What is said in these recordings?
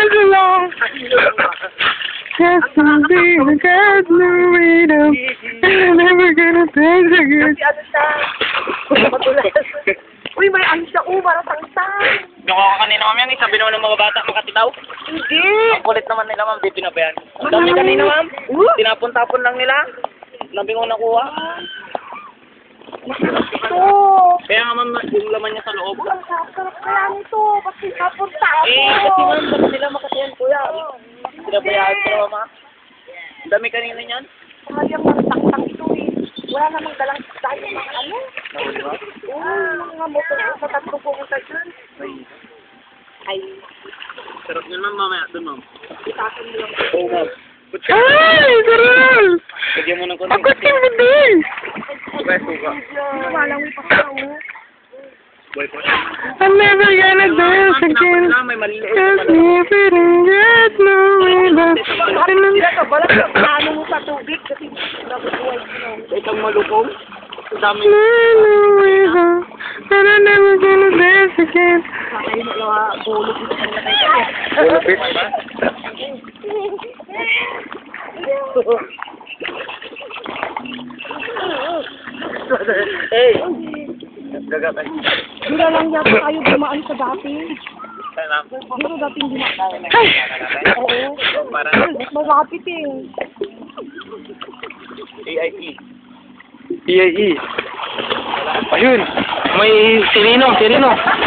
this along. Just to be the God freedom. I'm never gonna dance again. Uy, may ano siya, parang tangtang. Yung ako kanina ma'am yan, sabi naman ng mga bata makatitaw. Hindi. Ang kulit naman nila ma'am, di pinabayan. Ang dami kanina ma'am, tinapon-tapon lang nila. Labi ko nakuha. Ito. Kaya nga ma'am, yung laman niya sa loob. Ang sarap kaya nito. Kasi tapon-tapon. Kasi ma'am, dapat nila makatiyan kuya. Pinabayaan ko naman ma'am. Ang dami kanina niyan. Sayang mga tangtang ito eh. Wala namang dalang tayo mga ano. Mga motor sa tatlo pumunta dyan. Ay. Sarap niyan ma'am, mamaya doon ma'am. Itasan mo lang. Oo ma'am. Ay, sarap! Lagyan mo ng konti. Ako din! Okay, suka. Walang may pakaw. Boy po. I'm never gonna dance again. May maliliit. Just never get no rhythm. Sila ka, balat ka. Paano mo sa tubig? Kasi nabubuhay mo. Itong malukong. Ang dami. No rhythm. And I'm never gonna dance again. Kakain mo lang bulog. Bulupit. Hey! Gagapay. Dura lang yata kayo dumaan sa dati. Sana. Dito dati hindi na. Oo. Para Mas malapit eh. AIE. EIE. Ayun. May sirino.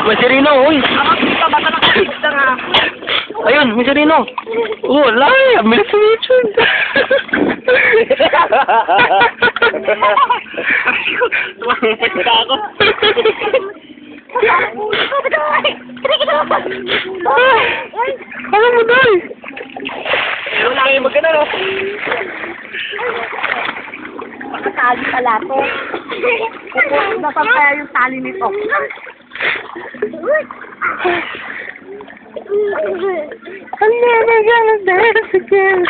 May sirino, uy. Ako dito bata nakakita nga. Ayun, may sirino. Oh, lay. Abilis sa YouTube. Tumangapit na ako. Ano mo, Day? Meron lang yung magkano, no? Makatali pala to. Nasaan kaya yung tali nito? I'm never gonna dance again.